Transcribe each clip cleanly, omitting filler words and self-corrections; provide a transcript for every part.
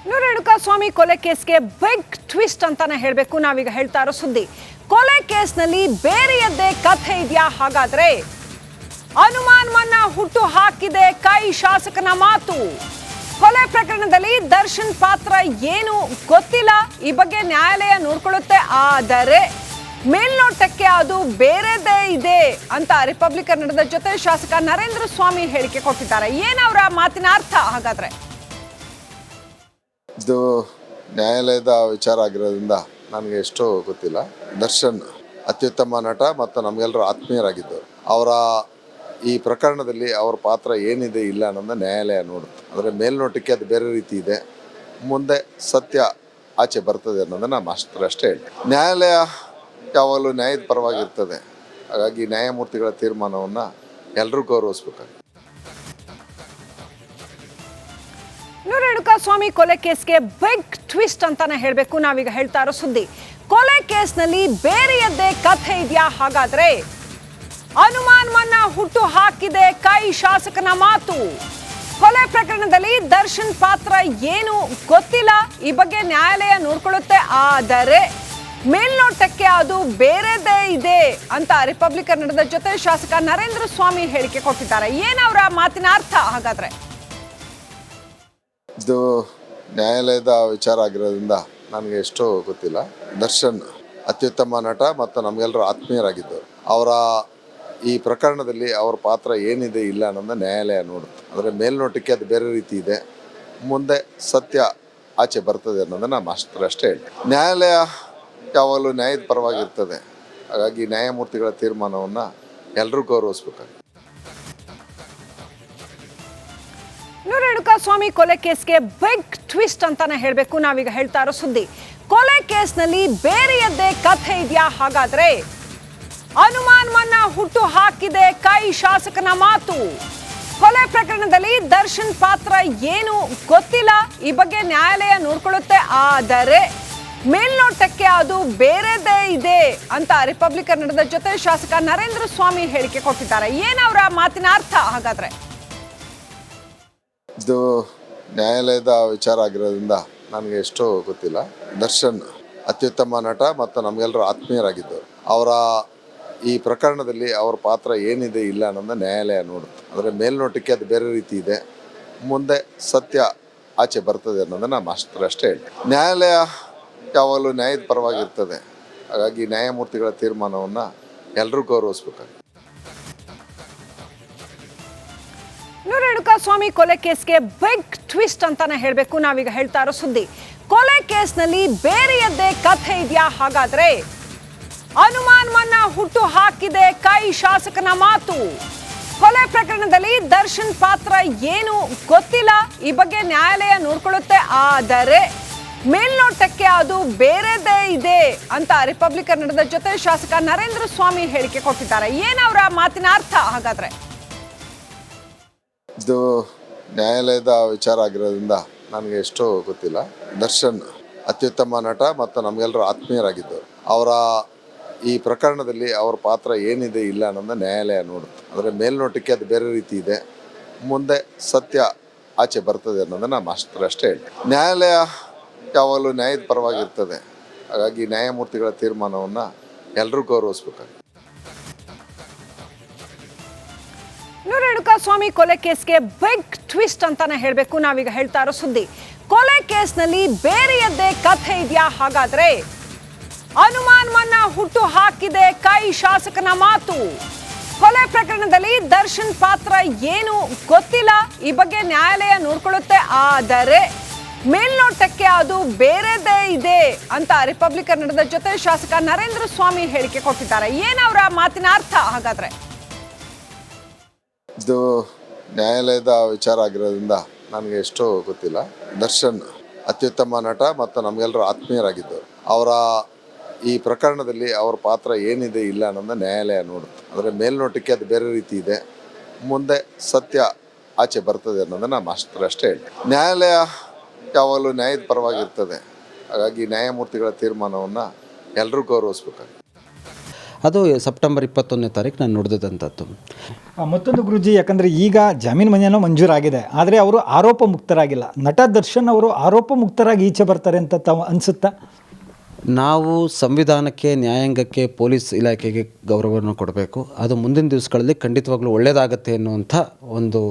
ರೇಣುಕಾಸ್ವಾಮಿ ಕೊಲೆ ಕೇಸ್ಗೆ big twist ಅಂತಾನೆ ಹೇಳಬೇಕು. ನಾವೀಗ ಹೇಳ್ತಾ ಇರೋ ಸುದ್ದಿ, ಕೊಲೆ ಕೇಸ್ನಲ್ಲಿ ಬೇರೆಯದ್ದೇ ಕಥೆ ಇದೆಯಾ? ಹಾಗಾದ್ರೆ ಅನುಮಾನವನ್ನ ಹುಟ್ಟು ಹಾಕಿದೆ ಕೈ ಶಾಸಕನ ಮಾತು. ಕೊಲೆ ಪ್ರಕರಣದಲ್ಲಿ ದರ್ಶನ್ ಪಾತ್ರ ಏನು ಗೊತ್ತಿಲ್ಲ, ಈ ಬಗ್ಗೆ ನ್ಯಾಯಾಲಯ ನೋಡ್ಕೊಳ್ಳುತ್ತೆ. ಆದರೆ ಮೇಲ್ನೋಟಕ್ಕೆ ಅದು ಬೇರೆದೇ ಇದೆ ಅಂತ ರಿಪಬ್ಲಿಕನ್ ನಡೆದ ಜೊತೆ ಶಾಸಕ ನರೇಂದ್ರ ಸ್ವಾಮಿ ಹೇಳಿಕೆ ಕೊಟ್ಟಿದ್ದಾರೆ. ಏನವರ ಮಾತಿನ ಅರ್ಥ? ಹಾಗಾದ್ರೆ ಇದು ನ್ಯಾಯಾಲಯದ ವಿಚಾರ ಆಗಿರೋದ್ರಿಂದ ನನಗೆ ಎಷ್ಟೋ ಗೊತ್ತಿಲ್ಲ. ದರ್ಶನ್ ಅತ್ಯುತ್ತಮ ನಟ ಮತ್ತು ನಮಗೆಲ್ಲರೂ ಆತ್ಮೀಯರಾಗಿದ್ದು, ಅವರ ಈ ಪ್ರಕರಣದಲ್ಲಿ ಅವ್ರ ಪಾತ್ರ ಏನಿದೆ ಇಲ್ಲ ಅನ್ನೋದನ್ನ ನ್ಯಾಯಾಲಯ ನೋಡುತ್ತೆ. ಅಂದರೆ ಮೇಲ್ನೋಟಕ್ಕೆ ಅದು ಬೇರೆ ರೀತಿ ಇದೆ, ಮುಂದೆ ಸತ್ಯ ಆಚೆ ಬರ್ತದೆ ಅನ್ನೋದನ್ನು ಮಾಸ್ಟರ್ ಅಷ್ಟೇ ಹೇಳಿ. ನ್ಯಾಯಾಲಯ ಯಾವಾಗಲೂ ನ್ಯಾಯದ ಪರವಾಗಿರ್ತದೆ. ಹಾಗಾಗಿ ನ್ಯಾಯಮೂರ್ತಿಗಳ ತೀರ್ಮಾನವನ್ನು ಎಲ್ಲರೂ ಗೌರವಿಸ್ಬೇಕಾಗುತ್ತೆ. ರೇಣುಕಾಸ್ವಾಮಿ ಕೊಲೆ ಕೇಸ್ಗೆ ಬಿಗ್ ಟ್ವಿಸ್ಟ್ ಅಂತಾನೆ ಹೇಳಬೇಕು. ನಾವೀಗ ಹೇಳ್ತಾ ಇರೋ ಸುದ್ದಿ, ಕೊಲೆ ಕೇಸ್ನಲ್ಲಿ ಬೇರೆಯದ್ದೇ ಕಥೆ ಇದೆಯಾ? ಹಾಗಾದ್ರೆ ಅನುಮಾನವನ್ನ ಹುಟ್ಟು ಹಾಕಿದೆ ಕೈ ಶಾಸಕನ ಮಾತು. ಕೊಲೆ ಪ್ರಕರಣದಲ್ಲಿ ದರ್ಶನ್ ಪಾತ್ರ ಏನು ಗೊತ್ತಿಲ್ಲ, ಈ ಬಗ್ಗೆ ನ್ಯಾಯಾಲಯ ನೋಡ್ಕೊಳ್ಳುತ್ತೆ. ಆದರೆ ಮೇಲ್ನೋಟಕ್ಕೆ ಅದು ಬೇರೆದೇ ಇದೆ ಅಂತ ರಿಪಬ್ಲಿಕನ್ ನಡೆದ ಜೊತೆ ಶಾಸಕ ನರೇಂದ್ರ ಸ್ವಾಮಿ ಹೇಳಿಕೆ ಕೊಟ್ಟಿದ್ದಾರೆ. ಏನವರ ಮಾತಿನ ಅರ್ಥ? ಹಾಗಾದ್ರೆ ಇದು ನ್ಯಾಯಾಲಯದ ವಿಚಾರ ಆಗಿರೋದ್ರಿಂದ ನನಗೆ ಎಷ್ಟೋ ಗೊತ್ತಿಲ್ಲ. ದರ್ಶನ್ ಅತ್ಯುತ್ತಮ ನಟ ಮತ್ತು ನಮಗೆಲ್ಲರೂ ಆತ್ಮೀಯರಾಗಿದ್ದು, ಅವರ ಈ ಪ್ರಕರಣದಲ್ಲಿ ಅವ್ರ ಪಾತ್ರ ಏನಿದೆ ಇಲ್ಲ ಅನ್ನೋದನ್ನ ನ್ಯಾಯಾಲಯ ನೋಡುತ್ತೆ. ಅಂದರೆ ಮೇಲ್ನೋಟಕ್ಕೆ ಅದು ಬೇರೆ ರೀತಿ ಇದೆ, ಮುಂದೆ ಸತ್ಯ ಆಚೆ ಬರ್ತದೆ ಅನ್ನೋದನ್ನು ಮಾಸ್ಟರ್ ಅಷ್ಟೇ ಹೇಳಿ. ನ್ಯಾಯಾಲಯ ಯಾವಾಗಲೂ ನ್ಯಾಯದ ಪರವಾಗಿರ್ತದೆ. ಹಾಗಾಗಿ ನ್ಯಾಯಮೂರ್ತಿಗಳ ತೀರ್ಮಾನವನ್ನು ಎಲ್ಲರೂ ಗೌರವಿಸ್ಬೇಕಾಗುತ್ತೆ. ರೇಣುಕಾಸ್ವಾಮಿ ಕೊಲೆ ಕೇಸ್ಗೆ ಬಿಗ್ ಟ್ವಿಸ್ಟ್ ಅಂತಾನೆ ಹೇಳಬೇಕು. ನಾವೀಗ ಹೇಳ್ತಾ ಇರೋ ಸುದ್ದಿ, ಕೊಲೆ ಕೇಸ್ನಲ್ಲಿ ಬೇರೆಯದ್ದೇ ಕಥೆ ಇದೆಯಾ? ಹಾಗಾದ್ರೆ ಅನುಮಾನವನ್ನ ಹುಟ್ಟು ಹಾಕಿದೆ ಕೈ ಶಾಸಕನ ಮಾತು. ಕೊಲೆ ಪ್ರಕರಣದಲ್ಲಿ ದರ್ಶನ್ ಪಾತ್ರ ಏನು ಗೊತ್ತಿಲ್ಲ, ಈ ಬಗ್ಗೆ ನ್ಯಾಯಾಲಯ ನೋಡ್ಕೊಳ್ಳುತ್ತೆ. ಆದರೆ ಮೇಲ್ನೋಟಕ್ಕೆ ಅದು ಬೇರೆದೇ ಇದೆ ಅಂತ ರಿಪಬ್ಲಿಕನ್ ನಡೆದ ಜೊತೆ ಶಾಸಕ ನರೇಂದ್ರ ಸ್ವಾಮಿ ಹೇಳಿಕೆ ಕೊಟ್ಟಿದ್ದಾರೆ. ಏನವರ ಮಾತಿನ ಅರ್ಥ? ಹಾಗಾದ್ರೆ ಇದು ನ್ಯಾಯಾಲಯದ ವಿಚಾರ ಆಗಿರೋದ್ರಿಂದ ನನಗೆ ಎಷ್ಟೋ ಗೊತ್ತಿಲ್ಲ. ದರ್ಶನ್ ಅತ್ಯುತ್ತಮ ನಟ ಮತ್ತು ನಮಗೆಲ್ಲರೂ ಆತ್ಮೀಯರಾಗಿದ್ದು, ಅವರ ಈ ಪ್ರಕರಣದಲ್ಲಿ ಅವ್ರ ಪಾತ್ರ ಏನಿದೆ ಇಲ್ಲ ಅನ್ನೋದನ್ನ ನ್ಯಾಯಾಲಯ ನೋಡುತ್ತೆ. ಅಂದರೆ ಮೇಲ್ನೋಟಕ್ಕೆ ಅದು ಬೇರೆ ರೀತಿ ಇದೆ, ಮುಂದೆ ಸತ್ಯ ಆಚೆ ಬರ್ತದೆ ಅನ್ನೋದನ್ನು ಮಾಸ್ಟರ್ ಅಷ್ಟೇ ಹೇಳಿ. ನ್ಯಾಯಾಲಯ ಯಾವಾಗಲೂ ನ್ಯಾಯದ ಪರವಾಗಿರ್ತದೆ. ಹಾಗಾಗಿ ನ್ಯಾಯಮೂರ್ತಿಗಳ ತೀರ್ಮಾನವನ್ನು ಎಲ್ಲರೂ ಗೌರವಿಸ್ಬೇಕಾಗುತ್ತೆ. ರೇಣುಕಾಸ್ವಾಮಿ ಕೊಲೆ ಕೇಸ್ಗೆ ಬಿಗ್ ಟ್ವಿಸ್ಟ್ ಅಂತಾನೆ ಹೇಳಬೇಕು. ನಾವೀಗ ಹೇಳ್ತಾ ಇರೋ ಸುದ್ದಿ, ಕೊಲೆ ಕೇಸ್ನಲ್ಲಿ ಬೇರೆಯದ್ದೇ ಕಥೆ ಇದೆಯಾ? ಹಾಗಾದ್ರೆ ಅನುಮಾನವನ್ನ ಹುಟ್ಟು ಹಾಕಿದೆ ಕೈ ಶಾಸಕನ ಮಾತು. ಕೊಲೆ ಪ್ರಕರಣದಲ್ಲಿ ದರ್ಶನ್ ಪಾತ್ರ ಏನು ಗೊತ್ತಿಲ್ಲ, ಈ ಬಗ್ಗೆ ನ್ಯಾಯಾಲಯ ನೋಡ್ಕೊಳ್ಳುತ್ತೆ. ಆದರೆ ಮೇಲ್ನೋಟಕ್ಕೆ ಅದು ಬೇರೆದೇ ಇದೆ ಅಂತ ರಿಪಬ್ಲಿಕನ್ ನಡೆದ ಜೊತೆ ಶಾಸಕ ನರೇಂದ್ರ ಸ್ವಾಮಿ ಹೇಳಿಕೆ ಕೊಟ್ಟಿದ್ದಾರೆ. ಏನವರ ಮಾತಿನ ಅರ್ಥ? ಹಾಗಾದ್ರೆ ಇದು ನ್ಯಾಯಾಲಯದ ವಿಚಾರ ಆಗಿರೋದ್ರಿಂದ ನನಗೆ ಎಷ್ಟೋ ಗೊತ್ತಿಲ್ಲ. ದರ್ಶನ್ ಅತ್ಯುತ್ತಮ ನಟ ಮತ್ತು ನಮಗೆಲ್ಲರೂ ಆತ್ಮೀಯರಾಗಿದ್ದು, ಅವರ ಈ ಪ್ರಕರಣದಲ್ಲಿ ಅವ್ರ ಪಾತ್ರ ಏನಿದೆ ಇಲ್ಲ ಅನ್ನೋದನ್ನ ನ್ಯಾಯಾಲಯ ನೋಡುತ್ತೆ. ಅಂದರೆ ಮೇಲ್ನೋಟಕ್ಕೆ ಅದು ಬೇರೆ ರೀತಿ ಇದೆ, ಮುಂದೆ ಸತ್ಯ ಆಚೆ ಬರ್ತದೆ ಅನ್ನೋದನ್ನು ಮಾಸ್ಟರ್ ಅಷ್ಟೇ ಹೇಳಿ. ನ್ಯಾಯಾಲಯ ಯಾವಾಗಲೂ ನ್ಯಾಯದ ಪರವಾಗಿರ್ತದೆ. ಹಾಗಾಗಿ ನ್ಯಾಯಮೂರ್ತಿಗಳ ತೀರ್ಮಾನವನ್ನು ಎಲ್ಲರೂ ಗೌರವಿಸ್ಬೇಕಾಗುತ್ತೆ. ರೇಣುಕಾಸ್ವಾಮಿ ಕೊಲೆ ಕೇಸ್ಗೆ ಬಿಗ್ ಟ್ವಿಸ್ಟ್ ಅಂತಾನೆ ಹೇಳಬೇಕು. ನಾವೀಗ ಹೇಳ್ತಾ ಇರೋ ಸುದ್ದಿ, ಕೊಲೆ ಕೇಸ್ನಲ್ಲಿ ಬೇರೆಯದ್ದೇ ಕಥೆ ಇದೆಯಾ? ಹಾಗಾದ್ರೆ ಅನುಮಾನವನ್ನ ಹುಟ್ಟು ಹಾಕಿದೆ ಕೈ ಶಾಸಕನ ಮಾತು. ಕೊಲೆ ಪ್ರಕರಣದಲ್ಲಿ ದರ್ಶನ್ ಪಾತ್ರ ಏನು ಗೊತ್ತಿಲ್ಲ, ಈ ಬಗ್ಗೆ ನ್ಯಾಯಾಲಯ ನೋಡ್ಕೊಳ್ಳುತ್ತೆ. ಆದರೆ ಮೇಲ್ನೋಟಕ್ಕೆ ಅದು ಬೇರೆದೇ ಇದೆ ಅಂತ ರಿಪಬ್ಲಿಕನ್ ನಡೆದ ಜೊತೆ ಶಾಸಕ ನರೇಂದ್ರ ಸ್ವಾಮಿ ಹೇಳಿಕೆ ಕೊಟ್ಟಿದ್ದಾರೆ. ಏನವರ ಮಾತಿನ ಅರ್ಥ? ಹಾಗಾದ್ರೆ ಇದು ನ್ಯಾಯಾಲಯದ ವಿಚಾರ ಆಗಿರೋದ್ರಿಂದ ನನಗೆ ಎಷ್ಟೋ ಗೊತ್ತಿಲ್ಲ. ದರ್ಶನ್ ಅತ್ಯುತ್ತಮ ನಟ ಮತ್ತು ನಮಗೆಲ್ಲರೂ ಆತ್ಮೀಯರಾಗಿದ್ದು, ಅವರ ಈ ಪ್ರಕರಣದಲ್ಲಿ ಅವ್ರ ಪಾತ್ರ ಏನಿದೆ ಇಲ್ಲ ಅನ್ನೋದನ್ನ ನ್ಯಾಯಾಲಯ ನೋಡುತ್ತೆ. ಅಂದರೆ ಮೇಲ್ನೋಟಕ್ಕೆ ಅದು ಬೇರೆ ರೀತಿ ಇದೆ, ಮುಂದೆ ಸತ್ಯ ಆಚೆ ಬರ್ತದೆ ಅನ್ನೋದನ್ನು ಮಾಸ್ಟರ್ ಅಷ್ಟೇ ಹೇಳಿ. ನ್ಯಾಯಾಲಯ ಯಾವಾಗಲೂ ನ್ಯಾಯದ ಪರವಾಗಿರ್ತದೆ. ಹಾಗಾಗಿ ನ್ಯಾಯಮೂರ್ತಿಗಳ ತೀರ್ಮಾನವನ್ನು ಎಲ್ಲರೂ ಗೌರವಿಸ್ಬೇಕಾಗುತ್ತೆ. ಅದು ಸೆಪ್ಟೆಂಬರ್ 21ನೇ ತಾರೀಕು ನಾನು ನುಡಿದಂಥದ್ದು. ಮತ್ತೊಂದು ಗುರೂಜಿ, ಯಾಕಂದರೆ ಈಗ ಜಾಮೀನು ಮನೆಯೂ ಮಂಜೂರಾಗಿದೆ, ಆದರೆ ಅವರು ಆರೋಪ ಮುಕ್ತರಾಗಿಲ್ಲ. ನಟ ದರ್ಶನ್ ಅವರು ಆರೋಪ ಮುಕ್ತರಾಗಿ ಈಚೆ ಬರ್ತಾರೆ ಅಂತ ತಾವು ಅನಿಸುತ್ತಾ? ನಾವು ಸಂವಿಧಾನಕ್ಕೆ, ನ್ಯಾಯಾಂಗಕ್ಕೆ, ಪೊಲೀಸ್ ಇಲಾಖೆಗೆ ಗೌರವವನ್ನು ಕೊಡಬೇಕು. ಅದು ಮುಂದಿನ ದಿವಸಗಳಲ್ಲಿ ಖಂಡಿತವಾಗ್ಲೂ ಒಳ್ಳೆಯದಾಗತ್ತೆ ಎನ್ನುವಂಥ ಒಂದು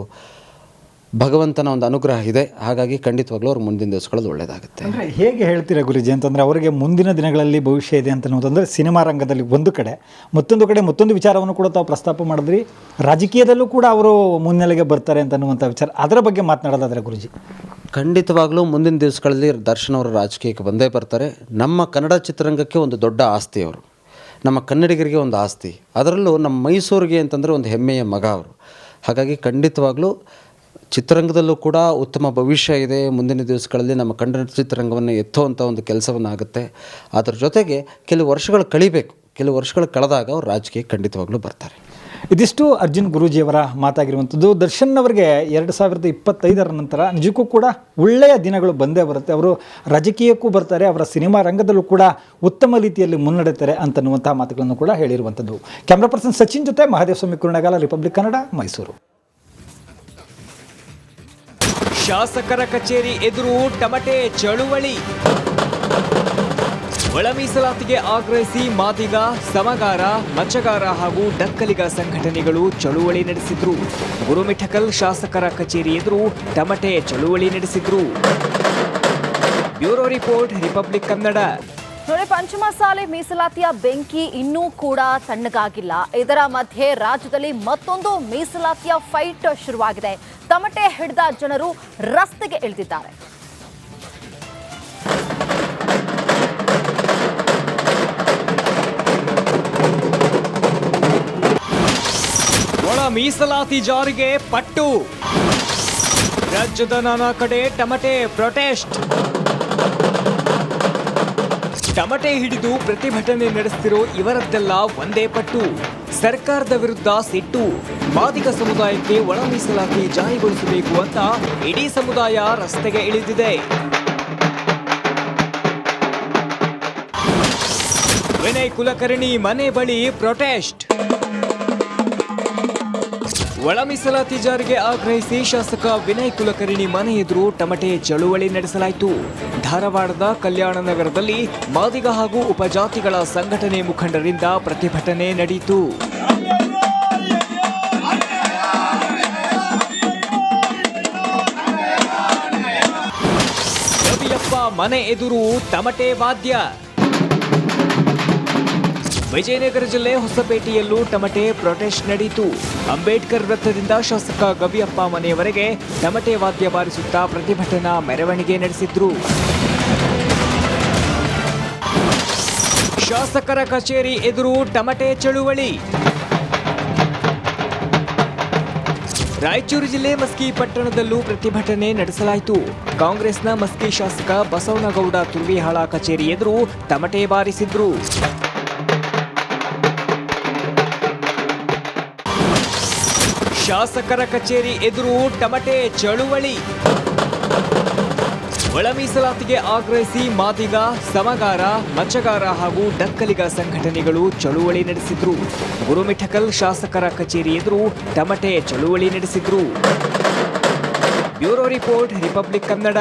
ಭಗವಂತನ ಒಂದು ಅನುಗ್ರಹ ಇದೆ. ಹಾಗಾಗಿ ಖಂಡಿತವಾಗ್ಲೂ ಅವ್ರು ಮುಂದಿನ ದಿವಸಗಳಲ್ಲಿ ಒಳ್ಳೆಯದಾಗುತ್ತೆ. ಅಂದರೆ ಹೇಗೆ ಹೇಳ್ತೀರಾ ಗುರೂಜಿ ಅಂತಂದರೆ ಅವರಿಗೆ ಮುಂದಿನ ದಿನಗಳಲ್ಲಿ ಭವಿಷ್ಯ ಇದೆ ಅಂತನ್ನೋದಂದರೆ ಸಿನಿಮಾ ರಂಗದಲ್ಲಿ ಒಂದು ಕಡೆ, ಮತ್ತೊಂದು ಕಡೆ ಮತ್ತೊಂದು ವಿಚಾರವನ್ನು ಕೂಡ ತಾವು ಪ್ರಸ್ತಾಪ ಮಾಡಿದ್ರಿ, ರಾಜಕೀಯದಲ್ಲೂ ಕೂಡ ಅವರು ಮುನ್ನೆಲೆಗೆ ಬರ್ತಾರೆ ಅಂತನ್ನುವಂಥ ವಿಚಾರ, ಅದರ ಬಗ್ಗೆ ಮಾತನಾಡೋದಾದರೆ ಗುರೂಜಿ? ಖಂಡಿತವಾಗ್ಲೂ ಮುಂದಿನ ದಿವಸಗಳಲ್ಲಿ ದರ್ಶನ್ ಅವರು ರಾಜಕೀಯಕ್ಕೆ ಬಂದೇ ಬರ್ತಾರೆ. ನಮ್ಮ ಕನ್ನಡ ಚಿತ್ರರಂಗಕ್ಕೆ ಒಂದು ದೊಡ್ಡ ಆಸ್ತಿ ಅವರು, ನಮ್ಮ ಕನ್ನಡಿಗರಿಗೆ ಒಂದು ಆಸ್ತಿ, ಅದರಲ್ಲೂ ನಮ್ಮ ಮೈಸೂರಿಗೆ ಅಂತಂದರೆ ಒಂದು ಹೆಮ್ಮೆಯ ಮಗ ಅವರು. ಹಾಗಾಗಿ ಖಂಡಿತವಾಗ್ಲೂ ಚಿತ್ರರಂಗದಲ್ಲೂ ಕೂಡ ಉತ್ತಮ ಭವಿಷ್ಯ ಇದೆ. ಮುಂದಿನ ದಿವಸಗಳಲ್ಲಿ ನಮ್ಮ ಕನ್ನಡ ಚಿತ್ರರಂಗವನ್ನು ಎತ್ತುವಂಥ ಒಂದು ಕೆಲಸವನ್ನು ಆಗುತ್ತೆ. ಅದರ ಜೊತೆಗೆ ಕೆಲವು ವರ್ಷಗಳು ಕಳಿಬೇಕು. ಕೆಲವು ವರ್ಷಗಳು ಕಳೆದಾಗ ಅವರು ರಾಜಕೀಯಕ್ಕೆ ಖಂಡಿತವಾಗ್ಲೂ ಬರ್ತಾರೆ. ಇದಿಷ್ಟು ಅರ್ಜುನ್ ಗುರೂಜಿಯವರ ಮಾತಾಗಿರುವಂಥದ್ದು. ದರ್ಶನ್ ಅವರಿಗೆ 2025 ನಂತರ ನಿಜಕ್ಕೂ ಕೂಡ ಒಳ್ಳೆಯ ದಿನಗಳು ಬಂದೇ ಬರುತ್ತೆ. ಅವರು ರಾಜಕೀಯಕ್ಕೂ ಬರ್ತಾರೆ, ಅವರ ಸಿನಿಮಾ ರಂಗದಲ್ಲೂ ಕೂಡ ಉತ್ತಮ ರೀತಿಯಲ್ಲಿ ಮುನ್ನಡೆತಾರೆ ಅಂತನ್ನುವಂಥ ಮಾತುಗಳನ್ನು ಕೂಡ ಹೇಳಿರುವಂಥದ್ದು. ಕ್ಯಾಮ್ರಾ ಪರ್ಸನ್ ಸಚಿನ್ ಜೊತೆ ಮಹಾದೇವಸ್ವಾಮಿ ಕುರುಣಗಾಲ, ರಿಪಬ್ಲಿಕ್ ಕನ್ನಡ, ಮೈಸೂರು. ಶಾಸಕರ ಕಚೇರಿ ಎದುರು ಟಮಟೆ ಚಳುವಳಿ. ಒಳ ಮೀಸಲಾತಿಗೆ ಆಗ್ರಹಿಸಿ ಮಾದಿಗ, ಸಮಗಾರ, ಮಚ್ಚಗಾರ ಹಾಗೂ ಡಕ್ಕಲಿಗ ಸಂಘಟನೆಗಳು ಚಳುವಳಿ ನಡೆಸಿದ್ರು. ಗುರುಮಿಠಕಲ್ ಶಾಸಕರ ಕಚೇರಿ ಎದುರು ಟಮಟೆ ಚಳುವಳಿ ನಡೆಸಿದ್ರು. Bureau report, republic Kannada. ನೋಡಿ, ಪಂಚಮಸಾಲಿ ಮೀಸಲಾತಿಯ ಬೆಂಕಿ ಇನ್ನೂ ಕೂಡ ತಣ್ಣಗಾಗಿಲ್ಲ. ಇದರ ಮಧ್ಯೆ ರಾಜ್ಯದಲ್ಲಿ ಮತ್ತೊಂದು ಮೀಸಲಾತಿಯ ಫೈಟ್ ಶುರುವಾಗಿದೆ. ತಮಟೆ ಹಿಡಿದ ಜನರು ರಸ್ತೆಗೆ ಇಳಿದಿದ್ದಾರೆ. ಒಳ ಮೀಸಲಾತಿ ಜಾರಿಗೆ ಪಟ್ಟು. ರಾಜ್ಯದ ನಾನಾ ಕಡೆ ಟಮಟೆ ಪ್ರೊಟೆಸ್ಟ್. ಟಮಟೆ ಹಿಡಿದು ಪ್ರತಿಭಟನೆ ನಡೆಸುತ್ತಿರೋ ಇವರದ್ದೆಲ್ಲ ಒಂದೇ ಪಟ್ಟು. ಸರ್ಕಾರದ ವಿರುದ್ಧ ಸಿಟ್ಟು. ಮಾದಿಗ ಸಮುದಾಯಕ್ಕೆ ಒಳ ಮೀಸಲಾತಿ ಜಾರಿಗೊಳಿಸಬೇಕು ಅಂತ ಇಡೀ ಸಮುದಾಯ ರಸ್ತೆಗೆ ಇಳಿದಿದೆ. ವಿನಯ್ ಕುಲಕರ್ಣಿ ಮನೆ ಬಳಿ ಪ್ರೊಟೆಸ್ಟ್. ಒಳ ಮೀಸಲಾತಿ ಜಾರಿಗೆ ಆಗ್ರಹಿಸಿ ಶಾಸಕ ವಿನಯ್ ಕುಲಕರ್ಣಿ ಮನೆ ಎದುರು ಟಮಟೆ ಚಳುವಳಿ ನಡೆಸಲಾಯಿತು. ಧಾರವಾಡದ ಕಲ್ಯಾಣ ನಗರದಲ್ಲಿ ಮಾದಿಗ ಹಾಗೂ ಉಪಜಾತಿಗಳ ಸಂಘಟನೆ ಮುಖಂಡರಿಂದ ಪ್ರತಿಭಟನೆ ನಡೆಯಿತು. ರವಿಯಪ್ಪ ಮನೆ ಎದುರು ಟಮಟೆ ವಾದ್ಯ. ವಿಜಯನಗರ ಜಿಲ್ಲೆ ಹೊಸಪೇಟೆಯಲ್ಲೂ ಟಮಟೆ ಪ್ರೊಟೆಸ್ಟ್ ನಡೆಯಿತು. ಅಂಬೇಡ್ಕರ್ ವೃತ್ತದಿಂದ ಶಾಸಕ ಗವಿಯಪ್ಪ ಮನೆಯವರೆಗೆ ಟಮಟೆ ವಾದ್ಯ ಬಾರಿಸುತ್ತಾ ಪ್ರತಿಭಟನಾ ಮೆರವಣಿಗೆ ನಡೆಸಿದ್ರು. ಶಾಸಕರ ಕಚೇರಿ ಎದುರು ಟಮಟೆ ಚಳುವಳಿ. ರಾಯಚೂರು ಜಿಲ್ಲೆ ಮಸ್ಕಿ ಪಟ್ಟಣದಲ್ಲೂ ಪ್ರತಿಭಟನೆ ನಡೆಸಲಾಯಿತು. ಕಾಂಗ್ರೆಸ್ನ ಮಸ್ಕಿ ಶಾಸಕ ಬಸವನಗೌಡ ತುರ್ವಿಹಾಳ ಕಚೇರಿ ಎದುರು ಟಮಟೆ ಬಾರಿಸಿದ್ರು. ಶಾಸಕರ ಕಚೇರಿ ಎದುರು ಟಮಟೆ ಚಳುವಳಿ. ಒಳ ಮೀಸಲಾತಿಗೆ ಆಗ್ರಹಿಸಿ ಮಾದಿಗ, ಸಮಗಾರ, ಮಚ್ಚಗಾರ ಹಾಗೂ ಡಕ್ಕಲಿಗ ಸಂಘಟನೆಗಳು ಚಳುವಳಿ ನಡೆಸಿದ್ರು. ಗುರುಮಿಠಕಲ್ ಶಾಸಕರ ಕಚೇರಿ ಎದುರು ಟಮಟೆ ಚಳುವಳಿ ನಡೆಸಿದ್ರು. Bureau report, republic Kannada.